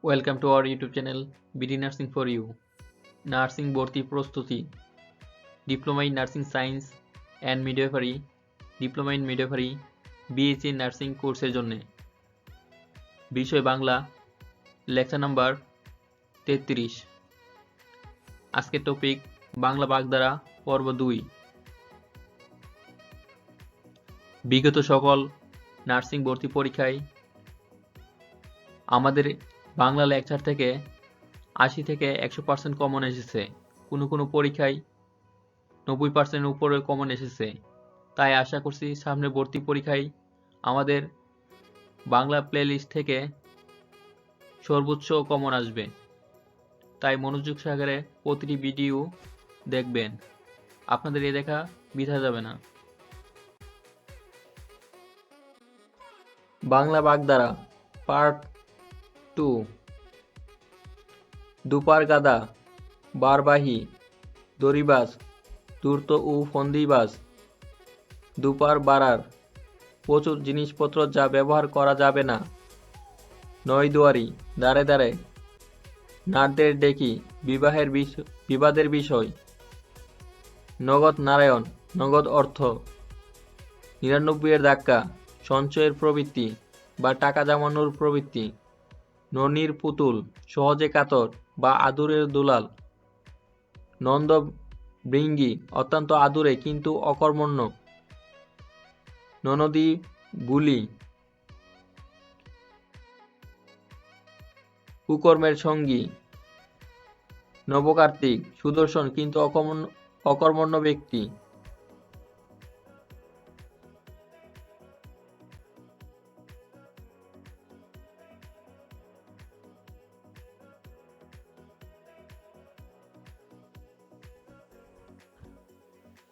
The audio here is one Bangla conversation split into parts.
Welcome to our YouTube channel BD Nursing for You. Narsing Vorti Prostuti. Diploma in Nursing Science and Midwifery, Diploma in Midwifery, BSc Nursing কোর্সের জন্য বিষয় বাংলা, লেকচার নাম্বার 33। আজকের টপিক বাংলা বাগধারা পর্ব 2। বিগত সকল নার্সিং ভর্তি পরীক্ষায় আমাদের বাংলা লেকচার থেকে 80 থেকে 100% কমন এসেছে। কোনো পরীক্ষায় 90% উপরে কমন এসেছে। তাই আশা করছি সামনে ভর্তি পরীক্ষায় আমাদের বাংলা প্লেলিস্ট থেকে সর্বোচ্চ কমন আসবে। তাই মনোযোগ সহকারে প্রতিটি ভিডিও দেখবেন, আপনাদের এ দেখা বৃথা যাবে না। বাংলা বাগধারা পার্ট 2। দুপার গাদা, বারবাহী, দড়িবাজ, ধূর্ত ও ফন্দিবাজ। দুপার বাড়ার, প্রচুর জিনিসপত্র যা ব্যবহার করা যাবে না। নয় দুয়ারি, দ্বারে দ্বারে, নাটদের ডেকি, বিবাদের বিষয়। নগদ নারায়ণ, নগদ অর্থ। 99 ধাক্কা, সঞ্চয়ের প্রবৃত্তি বা টাকা জমানোর প্রবৃত্তি। ননির পুতুল, সহজে কাতর বা আদুরের দুলাল। নন্দ বৃঙ্গি, অত্যন্ত আদুরে কিন্তু অকর্মণ্য। ননদী বুলি, কুকর্মের সঙ্গী। নবকার্তিক, সুদর্শন কিন্তু অকর্মণ্য ব্যক্তি।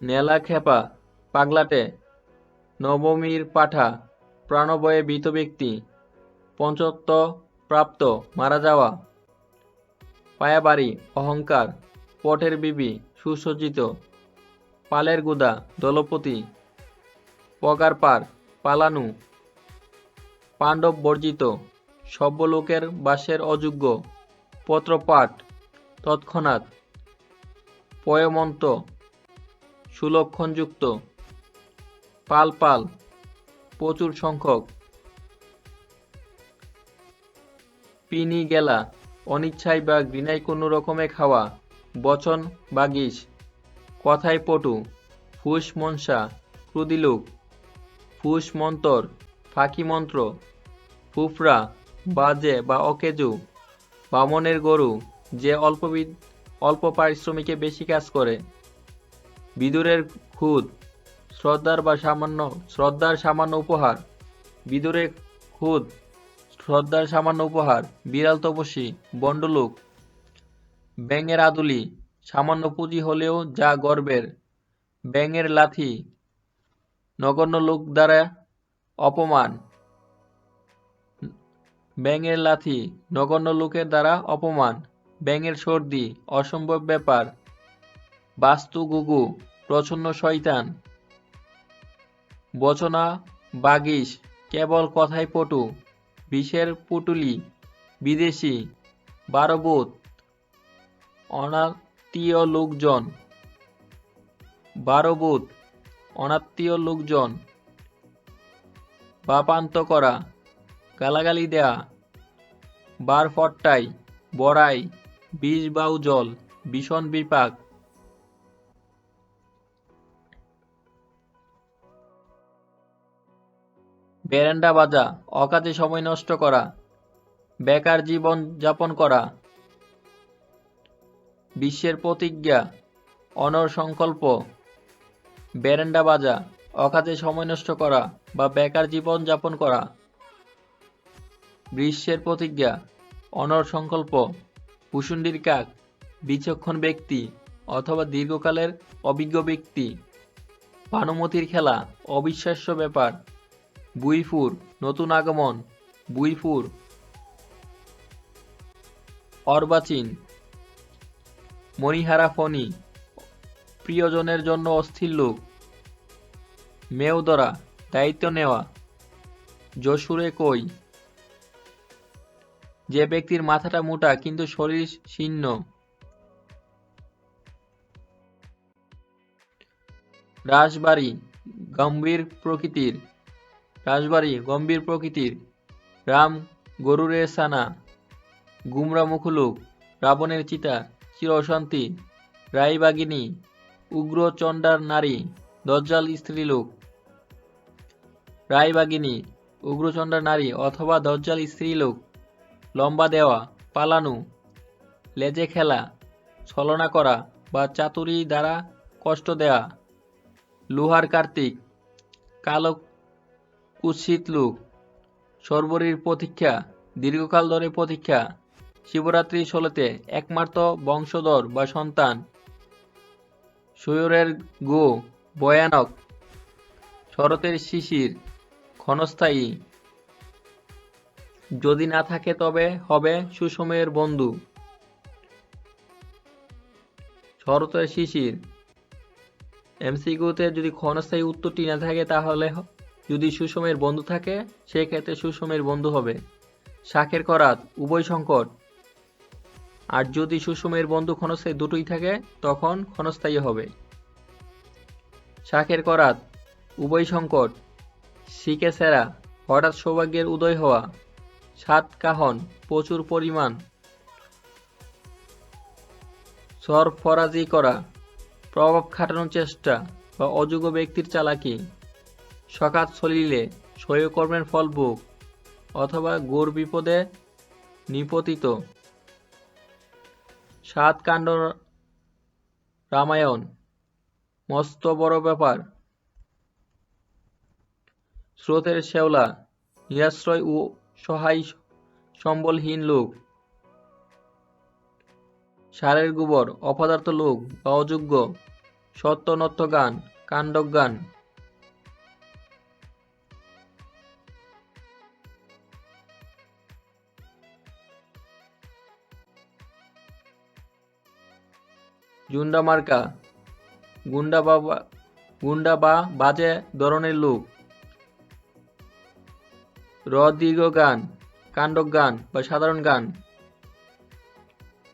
নেলা খেপা, পাগলাটে। নবমীর পাঠা, প্রাণভয়ে ভীত ব্যক্তি। পঞ্চত্ব প্রাপ্ত, মারা যাওয়া। পায়াবাড়ি, অহংকার। পটের বিবি, সুসজ্জিত। পালের গুদা, দলপতি। পগার পার, পালানু। পাণ্ডব বর্জিত, সভ্য লোকের বাসের অযোগ্য। পত্রপাঠ, তৎক্ষণাৎ। পয়মন্ত, সুলক্ষণযুক্ত। পাল পাল, প্রচুর সংখ্যক। পিনি গেলা, অনিচ্ছায় বা ঘৃণায় কোনো রকমে খাওয়া। বচন বাগিস, কথায় পটু। ফুস মনসা, ক্রুদিলোক। ফুস মন্তর, ফাঁকি মন্ত্র। ফুফরা, বাজে বা অকেজু। বামনের গরু, যে অল্প পারিশ্রমিকে বেশি কাজ করে। বিদুরের খুদ, শ্রদ্ধার সামান্য উপহার। বিদুরের খুদ, শ্রদ্ধার সামান্য উপহার। বিড়াল তপস্বী, বন্ডলোক। ব্যাঙের আদুলি, সামান্য পুঁজি হলেও যা গর্বের। ব্যাঙের লাথি, নগণ্য লোক দ্বারা অপমান। ব্যাঙের লাথি, নগণ্য লোকের দ্বারা অপমান। ব্যাঙের সর্দি, অসম্ভব ব্যাপার। বাস্তু গুগু, প্রচ্ছন্ন শয়তান। বচনা বাগিস, কেবল কথায় পটু। বিষের পুটুলি, বিদেশি। বারবোত, অনাত্মীয় লোকজন। বারবোত, অনাত্মীয় লোকজন। বাপান্ত করা, গালাগালি দেয়া। বারফট্টাই, বড়াই। বিষ বাউ জল, ভীষণ বিপাক। বেরেন্ডা বাজা, অকাজে সময় নষ্ট করা। বেকার জীবন যাপন করা। বিশ্বের প্রতিজ্ঞা, অনর সংকল্প। বেরেন্ডা বাজা, অকাজে সময় নষ্ট করা বা বেকার জীবন যাপন করা। বিশ্বের প্রতিজ্ঞা, অনর সংকল্প। ভূষুণ্ডির কাক, বিচক্ষণ ব্যক্তি অথবা দীর্ঘকালের অভিজ্ঞ ব্যক্তি। ভানুমতির খেলা, অবিশ্বাস্য ব্যাপার। বুইফুর, নতুন আগমন। বুইফুর। অর্বাচীন, মণিহারা ফণি, প্রিয়জনের জন্য অস্থির লোক। মেউদরা, দায়িত্ব নেওয়া। যশুরে কই, যে ব্যক্তির মাথাটা মোটা কিন্তু শরীর শীর্ণ। রাশবাড়ী গম্ভীর প্রকৃতির। রাশবাড়ী গম্ভীর প্রকৃতির। রাম গরুরের ছানা। গুমরা মুখলুক। রাবণের চিতা। চির অশান্তি। রায়বাগিনী উগ্র চণ্ডার নারী। দজ্জাল স্ত্রীলোক। রায়বাগিনী উগ্রচণ্ডার নারী অথবা দজ্জাল স্ত্রীলোক। লম্বা দেওয়া, পালানো, লেজে খেলা, ছলনা করা বা চাতুরী দ্বারা কষ্ট দেয়া। লোহার কার্তিক, কালো কুৎসিত লোক। সর্বরীর প্রতীক্ষা, দীর্ঘকাল ধরে প্রতীক্ষা। শিবরাত্রি ষোলোতে একমাত্র বংশধর বা সন্তান। শরীরের গো, ভয়ানক। শরতের শিশির, ক্ষণস্থায়ী। যদি না থাকে তবে হবে সুসময়ের বন্ধু। শরতের শিশির এমসিকিউতে যদি ক্ষণস্থায়ী উত্তরটি না থাকে তাহলে যদি সুসময়ের বন্ধু থাকে সেক্ষেত্রে সুসময়ের বন্ধু হবে। শাকের করাত উভয় সংকট, আর যদি সুসময়ের বন্ধু ক্ষণস্থায়ী দুটোই থাকে তখন ক্ষণস্থায়ী হবে। শাকের করাত উভয় সংকট, শিকে সেরা, হঠাৎ সৌভাগ্যের উদয় হওয়া। সাত কাহন প্রচুর পরিমাণ। সরফরাজি করা, প্রভাব খাটানোর চেষ্টা বা অযোগ্য ব্যক্তির চালাকি। সকাত চলিলে সহকর্মের ফল ভোগ অথবা ঘোর বিপদে নিপতিত। সাত কাণ্ড রামায়ণ মস্ত বড় ব্যাপার। স্রোতের শেওলা নিরাশ্রয় ও সহায় সম্বলহীন লোক। ষাঁড়ের গোবর অপদার্থ লোক বা অযোগ্য। সত্য নর্তগান, কাণ্ডজ্ঞান। জুন্ডা মার্কা গুন্ডা বা বাজে ধরনের লোক। দীর্ঘ গান, কাণ্ডজ্ঞান বা সাধারণ গান।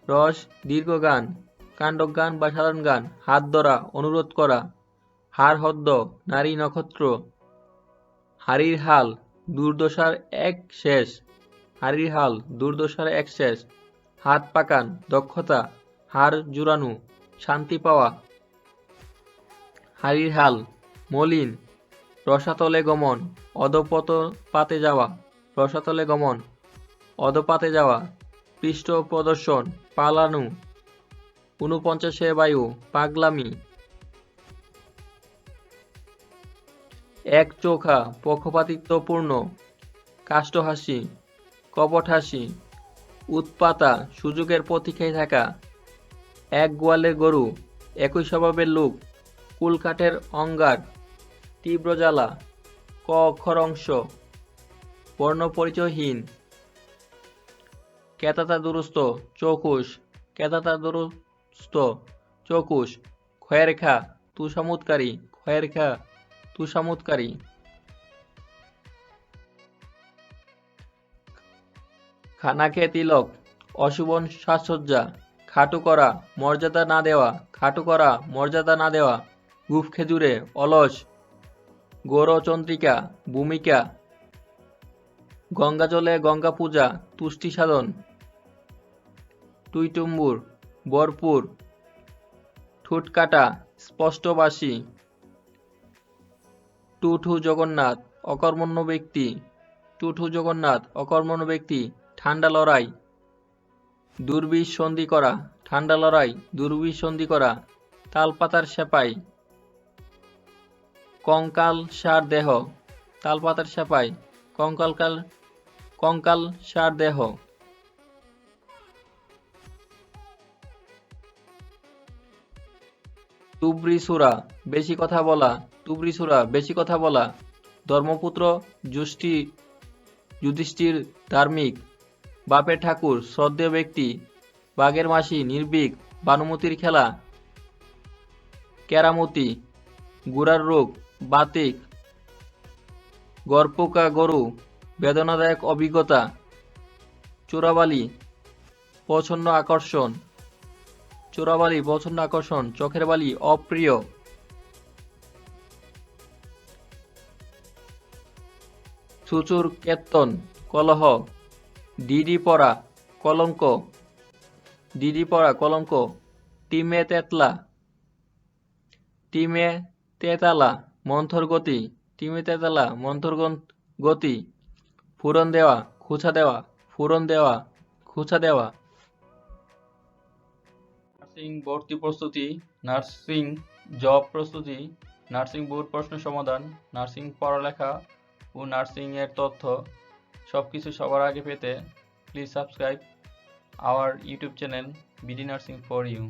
রস দীর্ঘ গান, কাণ্ডজ্ঞান বা সাধারণ গান। হাত ধরা, অনুরোধ করা। হার হদ্দ, নারী নক্ষত্র। হারির হাল, দুর্দশার এক শেষ। হারির হাল, দুর্দশার এক শেষ। হাত পাকান, দক্ষতা। হার জুড়ানো, শান্তি পাওয়া। হারির হাল, মলিন, রসাতলে গমন, অধঃপতপাতে যাওয়া। রসাতলে গমন, অধপাতে যাওয়া। পৃষ্ঠ প্রদর্শন, পালানো। ৪৯ বায়ু, পাগলামি। এক চোখা, পক্ষপাতিত্বপূর্ণ। কাষ্ঠ হাসি, কপট হাসি। উৎপাতা, সুযোগের প্রতীক্ষায় থাকা। এক গোয়ালের গরু, একই স্বভাবের লোক। কুলকাঠের অঙ্গার, তীব্র জ্বালা। ক অক্ষর অংশ, বর্ণ পরিচয়হীন। কেতাতা দুরস্ত, চৌকুশ। কেতাতা দুরস্ত, চৌকুশ। খয়ের খা, তুষামুৎকারী। খয়ের খা, তুষামুৎকারী। খানা খেয়ে তিলক, অশুভ সাজসজ্জা। খাটু করা, মর্যাদা না দেওয়া। খাটু করা, মর্যাদা না দেওয়া। গুফ খেজুরে, অলস। গৌরচন্দ্রিকা, ভূমিকা। গঙ্গা জলে গঙ্গা পূজা, তুষ্টি সাধন। টুইটুম্বুর, ভরপুর। ঠোঁট কাটা, স্পষ্টবাসী। টুঠু জগন্নাথ, অকর্মণ্য ব্যক্তি। টুঠু জগন্নাথ, অকর্মণ্য ব্যক্তি। ঠান্ডা লড়াই, দুর্বিষ সন্ধি করা। ঠান্ডা লড়াই, দুর্বিষ সন্ধি করা। তালপাতার সেপাই, কঙ্কাল সার দেহ। তালপাতার সেপাই, কঙ্কাল সার দেহ। তুবড়িসুরা, বেশি কথা বলা। তুবড়িসুরা, বেশি কথা বলা। ধর্মপুত্র যুধিষ্ঠির ধার্মিক। বাপের ঠাকুর, শ্রদ্ধেয় ব্যক্তি। বাঘের মাসি, নির্ভীক। বানুমতির খেলা, কেরামতি। গুড়ার রোগ, বাতিক। গড়পোকা গরু, বেদনাদায়ক অভিজ্ঞতা। চোরাবালি প্রচ্ছন্ন আকর্ষণ, চোরাবালি প্রচ্ছন্ন আকর্ষণ, চোখের বালি অপ্রিয়, চুচুর কেতন কলহ, ডিডি পড়া কলঙ্ক, ডিডি পড়া কলঙ্ক, টিমে তেতলা, টিমে তেতালা মন্থর গতি, টিমে তেতালা মন্থর গতি, ফুরন দেওয়া খুঁচা দেওয়া, ফুরন দেওয়া খুঁচা দেওয়া। নার্সিং ভর্তি প্রস্তুতি, নার্সিং জব প্রস্তুতি, নার্সিং বোর্ড প্রশ্ন সমাধান, নার্সিং পড়ালেখা ও নার্সিং এর তথ্য সবকিছু সবার আগে পেতে please subscribe our YouTube channel BD nursing for you.